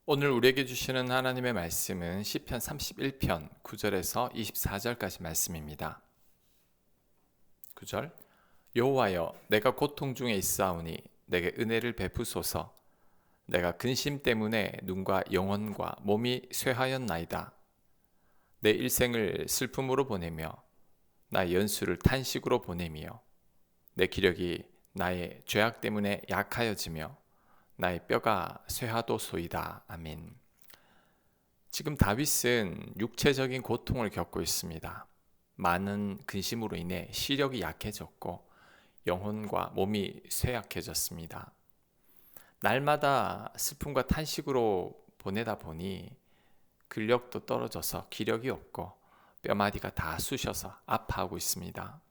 오늘 우리에게 주시는 하나님의 말씀은 시편 31편 9절에서 24절까지 말씀입니다. 9절 여호와여 내가 고통 중에 있사오니 내게 은혜를 베푸소서. 내가 근심 때문에 눈과 영혼과 몸이 쇠하였나이다. 내 일생을 슬픔으로 보내며 나의 연수를 탄식으로 보내며 내 기력이 나의 죄악 때문에 약하여지며 나의 뼈가 쇠하도소이다. 아멘. 지금 다윗은 육체적인 고통을 겪고 있습니다. 많은 근심으로 인해 시력이 약해졌고 영혼과 몸이 쇠약해졌습니다. 날마다 슬픔과 탄식으로 보내다 보니 근력도 떨어져서 기력이 없고 뼈마디가 다 쑤셔서 아파하고 있습니다.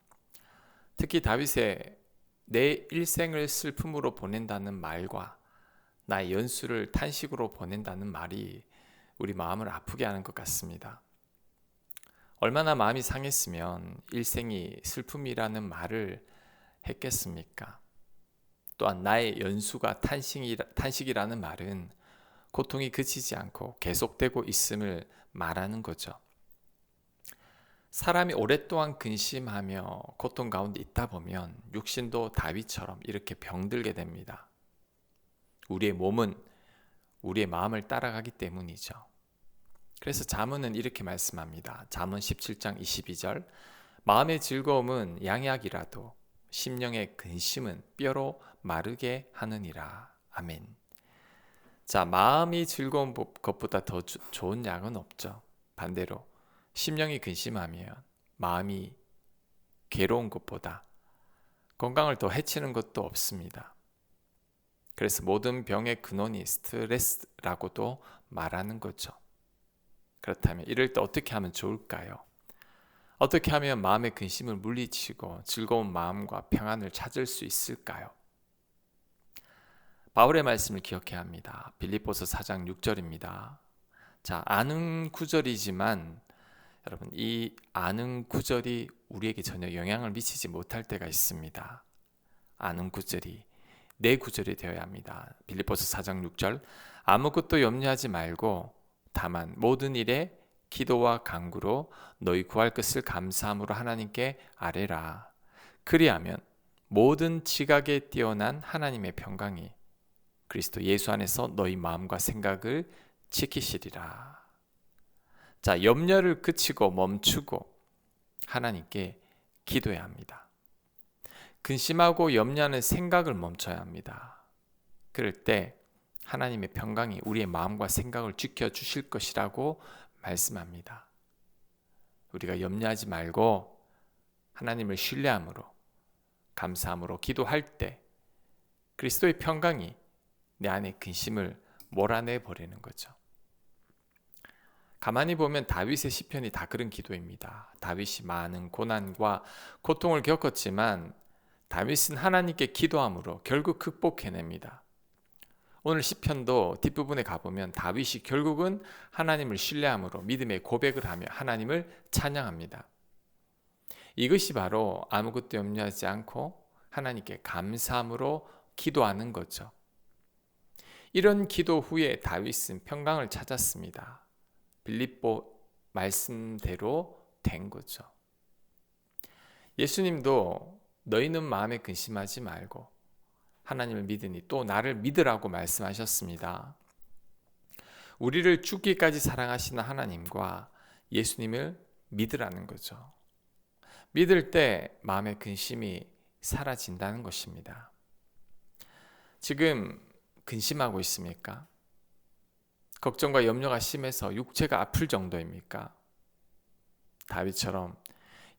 특히 다윗의 내 일생을 슬픔으로 보낸다는 말과 나의 연수를 탄식으로 보낸다는 말이 우리 마음을 아프게 하는 것 같습니다. 얼마나 마음이 상했으면 일생이 슬픔이라는 말을 했겠습니까? 또한 나의 연수가 탄식이라는 말은 고통이 그치지 않고 계속되고 있음을 말하는 거죠. 사람이 오랫동안 근심하며 고통 가운데 있다 보면 육신도 다윗처럼 이렇게 병들게 됩니다. 우리의 몸은 우리의 마음을 따라가기 때문이죠. 그래서 잠언은 이렇게 말씀합니다. 잠언 17장 22절 마음의 즐거움은 양약이라도 심령의 근심은 뼈로 마르게 하느니라. 아멘. 자, 마음이 즐거운 것보다 더 좋은 약은 없죠. 반대로 심령이 근심하면 마음이 괴로운 것보다 건강을 더 해치는 것도 없습니다. 그래서 모든 병의 근원이 스트레스라고도 말하는 거죠. 그렇다면 이럴 때 어떻게 하면 좋을까요? 어떻게 하면 마음의 근심을 물리치고 즐거운 마음과 평안을 찾을 수 있을까요? 바울의 말씀을 기억해야 합니다. 빌립보서 4장 6절입니다. 자, 아는 구절이지만 여러분 이 아는 구절이 우리에게 전혀 영향을 미치지 못할 때가 있습니다. 아는 구절이 내 구절이 되어야 합니다. 빌립보서 4장 6절 아무것도 염려하지 말고 다만 모든 일에 기도와 간구로 너희 구할 것을 감사함으로 하나님께 아뢰라. 그리하면 모든 지각에 뛰어난 하나님의 평강이 그리스도 예수 안에서 너희 마음과 생각을 지키시리라. 자, 염려를 그치고 멈추고 하나님께 기도해야 합니다. 근심하고 염려하는 생각을 멈춰야 합니다. 그럴 때 하나님의 평강이 우리의 마음과 생각을 지켜주실 것이라고 말씀합니다. 우리가 염려하지 말고 하나님을 신뢰함으로 감사함으로 기도할 때 그리스도의 평강이 내 안의 근심을 몰아내 버리는 거죠. 가만히 보면 다윗의 시편이 다 그런 기도입니다. 다윗이 많은 고난과 고통을 겪었지만 다윗은 하나님께 기도함으로 결국 극복해냅니다. 오늘 시편도 뒷부분에 가보면 다윗이 결국은 하나님을 신뢰함으로 믿음의 고백을 하며 하나님을 찬양합니다. 이것이 바로 아무것도 염려하지 않고 하나님께 감사함으로 기도하는 거죠. 이런 기도 후에 다윗은 평강을 찾았습니다. 빌립보 말씀대로 된 거죠. 예수님도 너희는 마음에 근심하지 말고 하나님을 믿으니 또 나를 믿으라고 말씀하셨습니다. 우리를 죽기까지 사랑하시는 하나님과 예수님을 믿으라는 거죠. 믿을 때 마음의 근심이 사라진다는 것입니다. 지금 근심하고 있습니까? 걱정과 염려가 심해서 육체가 아플 정도입니까? 다윗처럼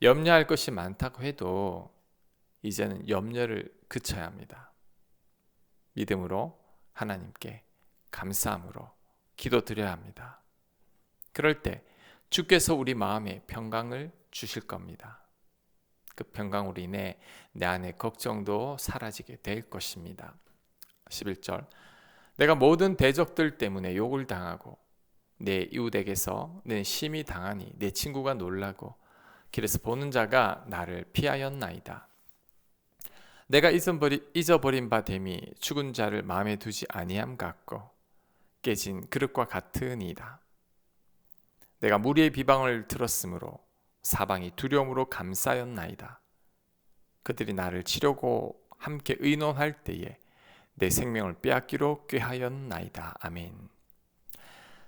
염려할 것이 많다고 해도 이제는 염려를 그쳐야 합니다. 믿음으로 하나님께 감사함으로 기도드려야 합니다. 그럴 때 주께서 우리 마음에 평강을 주실 겁니다. 그 평강으로 인해 내 안의 걱정도 사라지게 될 것입니다. 11절 내가 모든 대적들 때문에 욕을 당하고 내 이웃에게서 내 심히 당하니 내 친구가 놀라고 길에서 보는 자가 나를 피하였나이다. 내가 잊어버린 바 됨이 죽은 자를 마음에 두지 아니함 같고 깨진 그릇과 같으니이다. 내가 무리의 비방을 들었으므로 사방이 두려움으로 감싸였나이다. 그들이 나를 치려고 함께 의논할 때에 내 생명을 빼앗기로 꾀하였나이다. 아멘.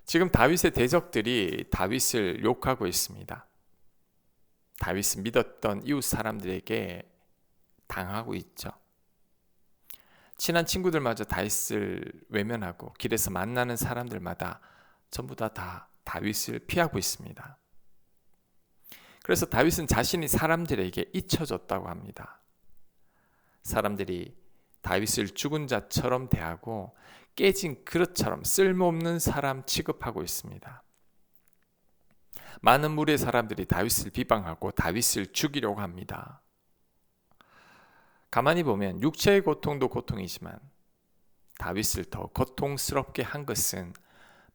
지금 다윗의 대적들이 다윗을 욕하고 있습니다. 다윗은 믿었던 이웃 사람들에게 당하고 있죠. 친한 친구들마저 다윗을 외면하고 길에서 만나는 사람들마다 전부 다 다윗을 피하고 있습니다. 그래서 다윗은 자신이 사람들에게 잊혀졌다고 합니다. 사람들이 다윗을 죽은 자처럼 대하고 깨진 그릇처럼 쓸모없는 사람 취급하고 있습니다. 많은 무리의 사람들이 다윗을 비방하고 다윗을 죽이려고 합니다. 가만히 보면 육체의 고통도 고통이지만 다윗을 더 고통스럽게 한 것은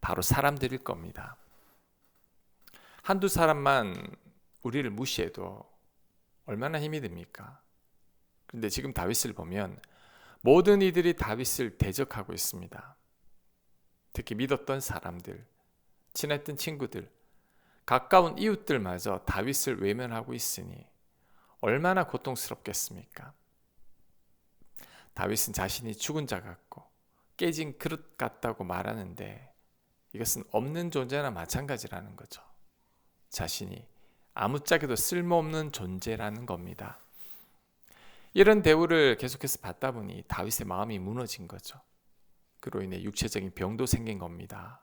바로 사람들일 겁니다. 한두 사람만 우리를 무시해도 얼마나 힘이 듭니까? 그런데 지금 다윗을 보면 모든 이들이 다윗을 대적하고 있습니다. 특히 믿었던 사람들, 친했던 친구들, 가까운 이웃들마저 다윗을 외면하고 있으니 얼마나 고통스럽겠습니까? 다윗은 자신이 죽은 자 같고 깨진 그릇 같다고 말하는데 이것은 없는 존재나 마찬가지라는 거죠. 자신이 아무짝에도 쓸모없는 존재라는 겁니다. 이런 대우를 계속해서 받다 보니 다윗의 마음이 무너진 거죠. 그로 인해 육체적인 병도 생긴 겁니다.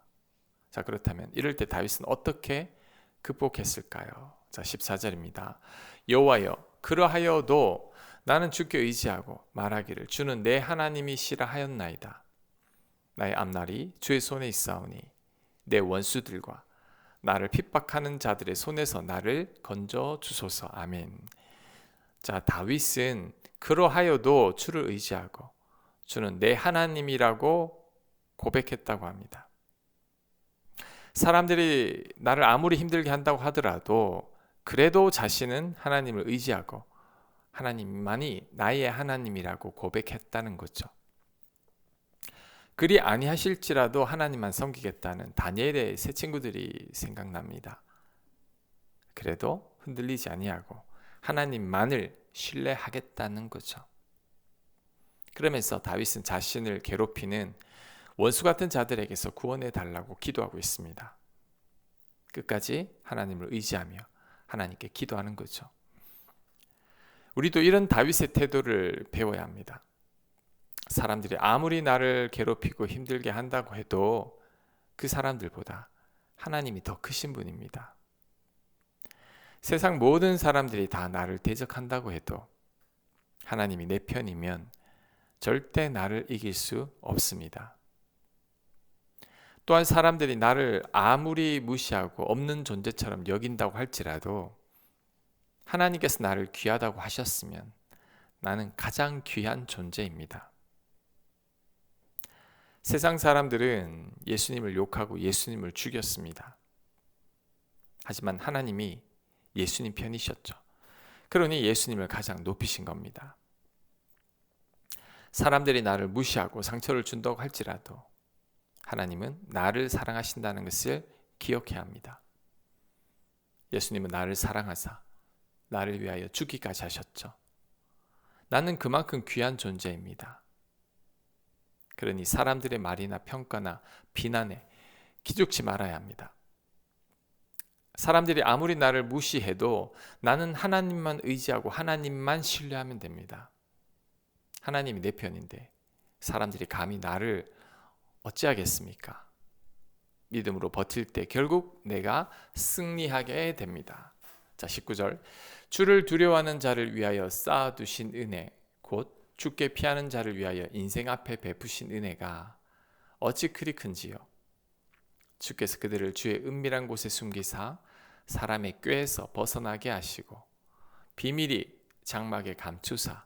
자, 그렇다면 이럴 때 다윗은 어떻게 극복했을까요? 자, 14절입니다. 여호와여, 그러하여도 나는 주께 의지하고 말하기를 주는 내 하나님이시라 하였나이다. 나의 앞날이 주의 손에 있사오니 내 원수들과 나를 핍박하는 자들의 손에서 나를 건져 주소서. 아멘. 자, 다윗은 그러하여도 주를 의지하고 주는 내 하나님이라고 고백했다고 합니다. 사람들이 나를 아무리 힘들게 한다고 하더라도 그래도 자신은 하나님을 의지하고 하나님만이 나의 하나님이라고 고백했다는 거죠. 그리 아니하실지라도 하나님만 섬기겠다는 다니엘의 세 친구들이 생각납니다. 그래도 흔들리지 아니하고 하나님만을 신뢰하겠다는 거죠. 그러면서 다윗은 자신을 괴롭히는 원수 같은 자들에게서 구원해 달라고 기도하고 있습니다. 끝까지 하나님을 의지하며 하나님께 기도하는 거죠. 우리도 이런 다윗의 태도를 배워야 합니다. 사람들이 아무리 나를 괴롭히고 힘들게 한다고 해도 그 사람들보다 하나님이 더 크신 분입니다. 세상 모든 사람들이 다 나를 대적한다고 해도 하나님이 내 편이면 절대 나를 이길 수 없습니다. 또한 사람들이 나를 아무리 무시하고 없는 존재처럼 여긴다고 할지라도 하나님께서 나를 귀하다고 하셨으면 나는 가장 귀한 존재입니다. 세상 사람들은 예수님을 욕하고 예수님을 죽였습니다. 하지만 하나님이 예수님 편이셨죠. 그러니 예수님을 가장 높이신 겁니다. 사람들이 나를 무시하고 상처를 준다고 할지라도 하나님은 나를 사랑하신다는 것을 기억해야 합니다. 예수님은 나를 사랑하사 나를 위하여 죽기까지 하셨죠. 나는 그만큼 귀한 존재입니다. 그러니 사람들의 말이나 평가나 비난에 기죽지 말아야 합니다. 사람들이 아무리 나를 무시해도 나는 하나님만 의지하고 하나님만 신뢰하면 됩니다. 하나님이 내 편인데 사람들이 감히 나를 어찌하겠습니까? 믿음으로 버틸 때 결국 내가 승리하게 됩니다. 자, 19절. 주를 두려워하는 자를 위하여 쌓아두신 은혜, 곧 주께 피하는 자를 위하여 인생 앞에 베푸신 은혜가 어찌 그리 큰지요. 주께서 그들을 주의 은밀한 곳에 숨기사 사람의 꾀에서 벗어나게 하시고 비밀이 장막에 감추사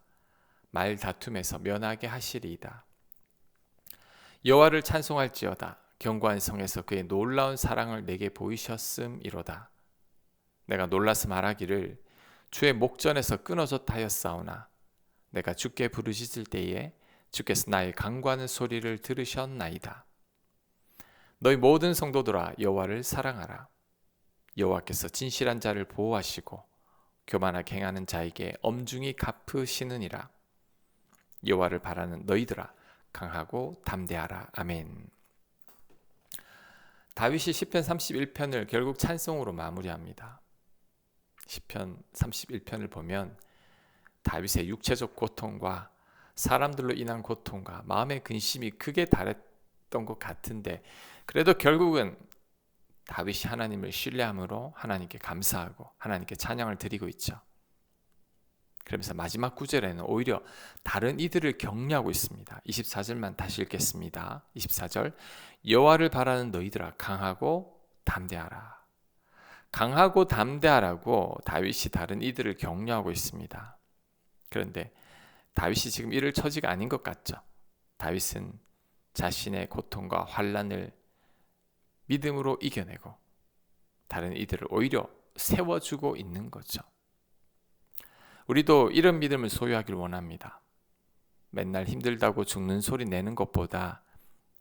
말 다툼에서 면하게 하시리이다. 여호와를 찬송할지어다. 견고한 성에서 그의 놀라운 사랑을 내게 보이셨음이로다. 내가 놀라서 말하기를 주의 목전에서 끊어졌다 하였사오나 내가 주께 부르짖을 때에 주께서 나의 간구하는 소리를 들으셨나이다. 너희 모든 성도들아 여호와를 사랑하라. 여호와께서 진실한 자를 보호하시고 교만하게 행하는 자에게 엄중히 갚으시느니라. 여호와를 바라는 너희들아 강하고 담대하라. 아멘. 다윗이 시편 31편을 결국 찬송으로 마무리합니다. 시편 31편을 보면 다윗의 육체적 고통과 사람들로 인한 고통과 마음의 근심이 크게 달했던 것 같은데, 그래도 결국은 다윗이 하나님을 신뢰함으로 하나님께 감사하고 하나님께 찬양을 드리고 있죠. 그러면서 마지막 구절에는 오히려 다른 이들을 격려하고 있습니다. 24절만 다시 읽겠습니다. 24절 여호와를 바라는 너희들아 강하고 담대하라. 강하고 담대하라고 다윗이 다른 이들을 격려하고 있습니다. 그런데 다윗이 지금 이럴 처지가 아닌 것 같죠. 다윗은 자신의 고통과 환난을 믿음으로 이겨내고 다른 이들을 오히려 세워주고 있는 거죠. 우리도 이런 믿음을 소유하길 원합니다. 맨날 힘들다고 죽는 소리 내는 것보다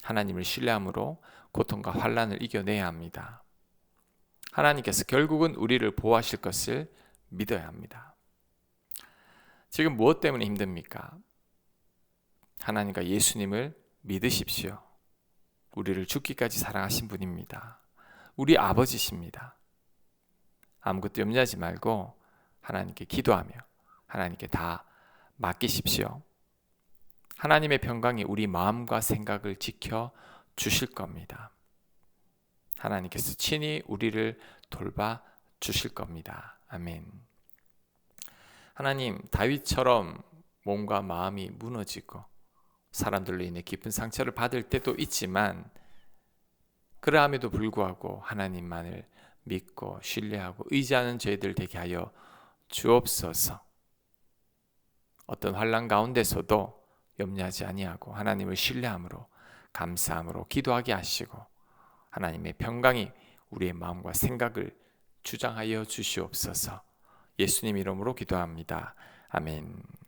하나님을 신뢰함으로 고통과 환난을 이겨내야 합니다. 하나님께서 결국은 우리를 보호하실 것을 믿어야 합니다. 지금 무엇 때문에 힘듭니까? 하나님과 예수님을 믿으십시오. 우리를 죽기까지 사랑하신 분입니다. 우리 아버지십니다. 아무것도 염려하지 말고 하나님께 기도하며 하나님께 다 맡기십시오. 하나님의 평강이 우리 마음과 생각을 지켜 주실 겁니다. 하나님께서 친히 우리를 돌봐 주실 겁니다. 아멘. 하나님, 다윗처럼 몸과 마음이 무너지고 사람들로 인해 깊은 상처를 받을 때도 있지만, 그러함에도 불구하고 하나님만을 믿고 신뢰하고 의지하는 저희들 되게 하여 주옵소서. 어떤 환난 가운데서도 염려하지 아니하고 하나님을 신뢰함으로 감사함으로 기도하게 하시고 하나님의 평강이 우리의 마음과 생각을 주장하여 주시옵소서. 예수님 이름으로 기도합니다. 아멘.